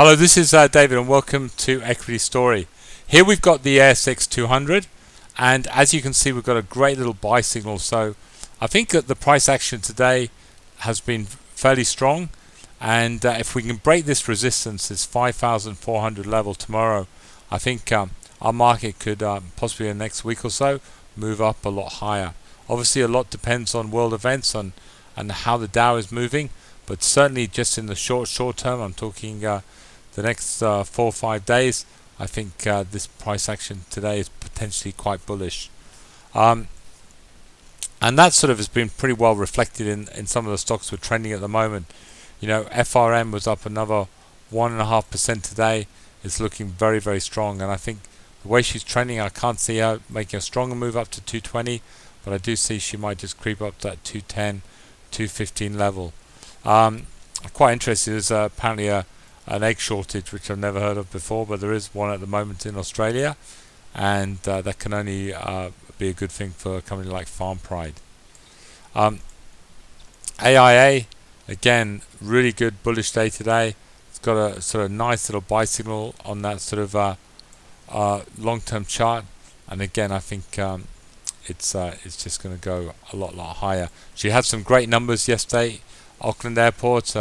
Hello, this is David and welcome to Equity Story. Here we've got the ASX 200 and as you can see we've got a great little buy signal. So I think that the price action today has been fairly strong, and if we can break this resistance, this 5,400 level tomorrow, I think our market could possibly in the next week or so move up a lot higher. Obviously a lot depends on world events and how the Dow is moving, but certainly just in the short term, I'm talking the next 4 or 5 days, I think this price action today is potentially quite bullish. And that sort of has been pretty well reflected in some of the stocks we're trending at the moment. You know, FRM was up another 1.5% today. It's looking very, very strong, and I think the way she's trending, I can't see her making a stronger move up to 220, but I do see she might just creep up to that 210, 215 level. Quite interested. There's apparently an egg shortage, which I've never heard of before, but there is one at the moment in Australia, and that can only be a good thing for a company like Farm Pride. AIA, again, really good bullish day today. It's got a sort of nice little buy signal on that sort of long-term chart, and again I think it's just going to go a lot higher. She had some great numbers yesterday, Auckland Airport,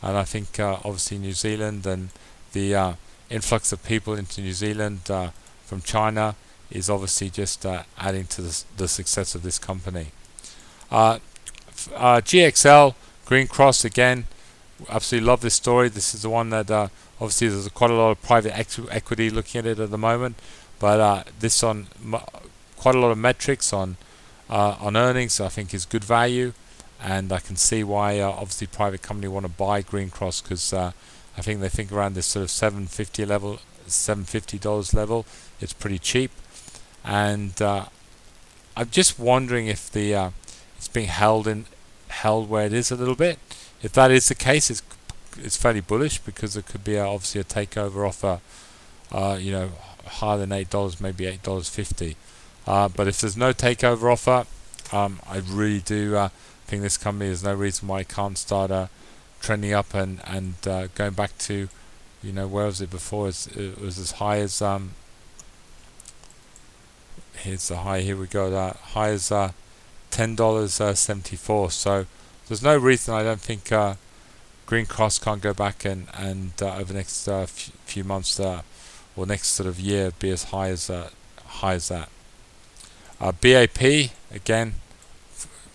and I think obviously New Zealand and the influx of people into New Zealand from China is obviously just adding to the success of this company. GXL, Green Cross, again, absolutely love this story. This is the one that obviously there's quite a lot of private equity looking at it at the moment, but this on quite a lot of metrics on earnings I think is good value, and I can see why obviously private company want to buy Green Cross, because I think they think around this sort of $750 level it's pretty cheap, and I'm just wondering if the it's being held where it is a little bit. If that is the case, it's fairly bullish, because there could be obviously a takeover offer you know, higher than $8, maybe $8.50. But if there's no takeover offer, I really do think this company, there's no reason why it can't start trending up and going back to, you know, where was it before? It was as high as here's the high. Here we go. That high as $10.74. So there's no reason I don't think Green Cross can't go back and over the next few months or next sort of year be as high as that. BAP, again,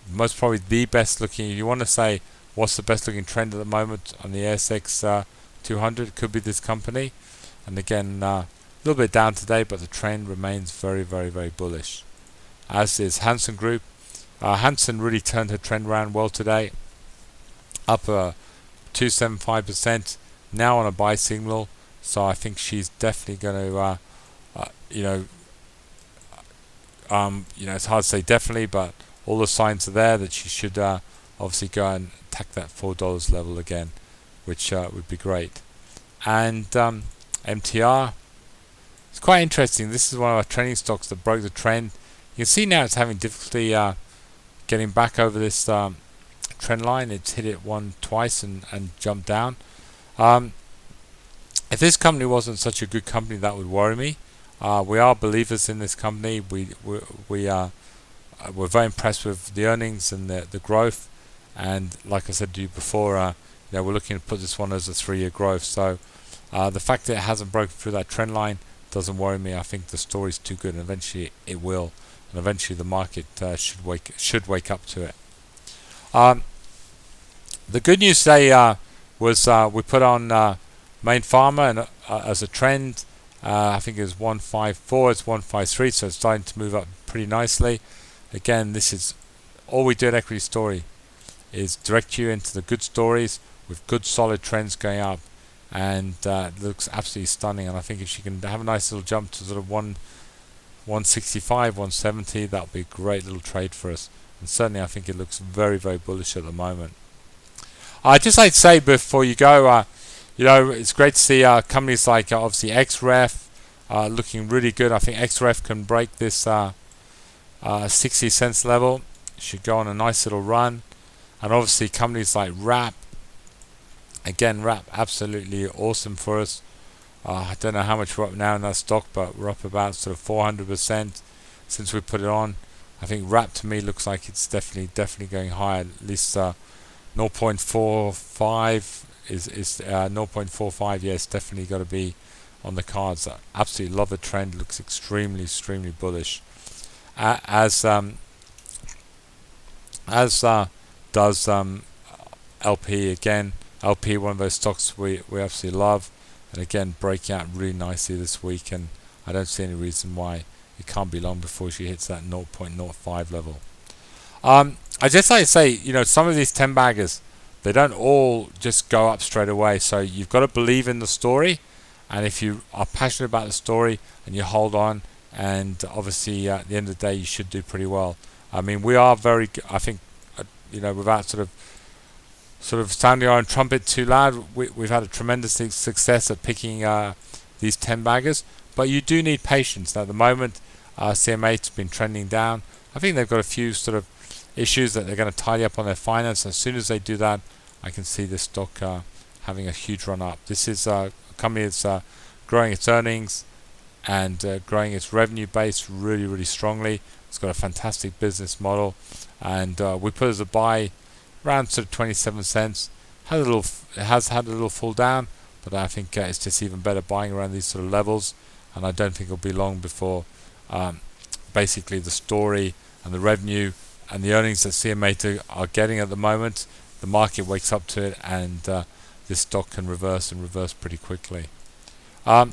most probably the best looking. If you want to say what's the best looking trend at the moment on the ASX 200, could be this company. And again, a little bit down today, but the trend remains very, very, very bullish. As is Hansen Group. Hansen really turned her trend around well today, up 2.75%, now on a buy signal. So I think she's definitely going to, you know, it's hard to say definitely, but all the signs are there that she should obviously go and attack that $4 level again, which would be great. And MTR, it's quite interesting. This is one of our trending stocks that broke the trend. You can see now it's having difficulty getting back over this trend line. It's hit it twice and jumped down. If this company wasn't such a good company, that would worry me. We are believers in this company. We're very impressed with the earnings and the growth, and like I said to you before, you know, we're looking to put this one as a 3-year growth. So the fact that it hasn't broken through that trend line doesn't worry me. I think the story's too good, and eventually it will, and eventually the market should wake up to it. The good news today was we put on Main Pharma and as a trend. I think it was 154, it's 153, so it's starting to move up pretty nicely. Again, this is all we do at Equity Story, is direct you into the good stories with good solid trends going up, and it looks absolutely stunning. And I think if she can have a nice little jump to sort of 165, 170, that'll be a great little trade for us. And certainly I think it looks very, very bullish at the moment. I'd just like to say before you go, you know, it's great to see companies like obviously XREF looking really good. I think XREF can break this 60 cents level. Should go on a nice little run. And obviously companies like WRAP Again, wrap absolutely awesome for us. I don't know how much we're up now in that stock, but we're up about sort of 400% since we put it on. I think wrap to me looks like it's definitely going higher. At least 0.45 is 0.45. Yeah, it's definitely got to be on the cards. I absolutely love the trend. Looks extremely bullish. As does LP again. LP, one of those stocks we absolutely love, and again breaking out really nicely this week, and I don't see any reason why it can't be long before she hits that 0.05 level. I just like to say, some of these 10 baggers, they don't all just go up straight away, so you've got to believe in the story, and if you are passionate about the story and you hold on, and obviously at the end of the day you should do pretty well. I mean, we are very, I think, without sort of sounding our own trumpet too loud, we've had a tremendous success at picking these 10 baggers, but you do need patience. Now, at the moment, CMA's been trending down. I think they've got a few sort of issues that they're going to tidy up on their finance. As soon as they do that, I can see this stock having a huge run up. This is a company that's growing its earnings and growing its revenue base really strongly. It's got a fantastic business model, and we put it as a buy around sort of 27 cents. It has had a little fall down, but I think it's just even better buying around these sort of levels, and I don't think it'll be long before basically the story and the revenue and the earnings that CMA are getting at the moment, the market wakes up to it, and this stock can reverse pretty quickly. A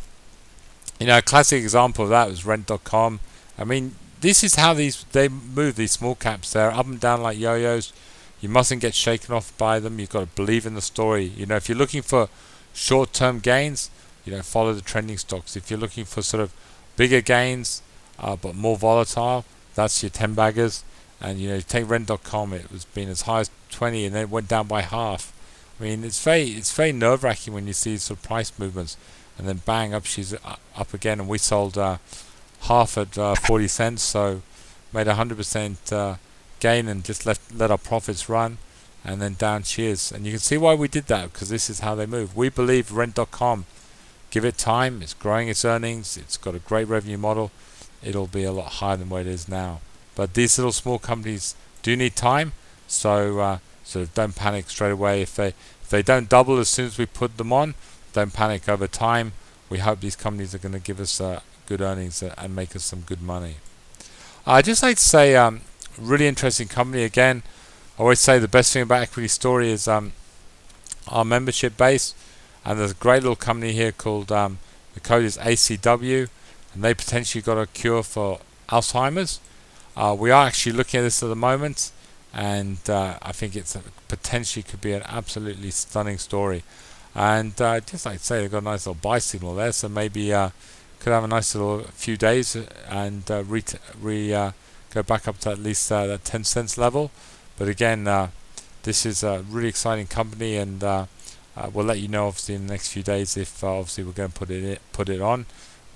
classic example of that was Rent.com. I mean, this is how they move, these small caps. They're up and down like yo-yos. You mustn't get shaken off by them. You've got to believe in the story. If you're looking for short-term gains, follow the trending stocks. If you're looking for sort of bigger gains but more volatile, that's your 10 baggers. And you take Rent.com, it was been as high as 20 and then it went down by half. I mean, it's very nerve-wracking when you see sort of price movements, and then bang, up she's up again. And we sold half at 40 cents, so made 100% gain and just let our profits run, and then down she is. And you can see why we did that, because this is how they move. We believe Rent.com, give it time, it's growing its earnings, it's got a great revenue model, it'll be a lot higher than what it is now. But these little small companies do need time, so sort of don't panic straight away. If they don't double as soon as we put them on, don't panic. Over time, we hope these companies are going to give us good earnings and make us some good money. I'd just like to say, really interesting company. Again, I always say the best thing about Equity Story is our membership base, and there's a great little company here called, the code is ACW, and they potentially got a cure for Alzheimer's. We are actually looking at this at the moment, and I think it's potentially could be an absolutely stunning story. And just like to say, they've got a nice little buy signal there, so maybe could have a nice little few days and go back up to at least that 10 cents level. But again, this is a really exciting company, and we'll let you know obviously in the next few days if obviously we're going to put it on.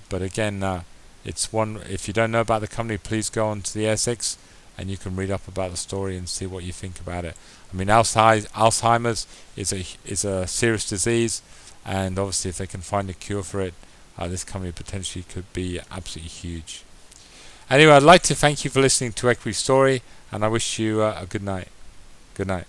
But again, it's one. If you don't know about the company, please go on to the ASX and you can read up about the story and see what you think about it. I mean, Alzheimer's is a serious disease, and obviously if they can find a cure for it, this company potentially could be absolutely huge. Anyway, I'd like to thank you for listening to Equity Story, and I wish you a good night. Good night.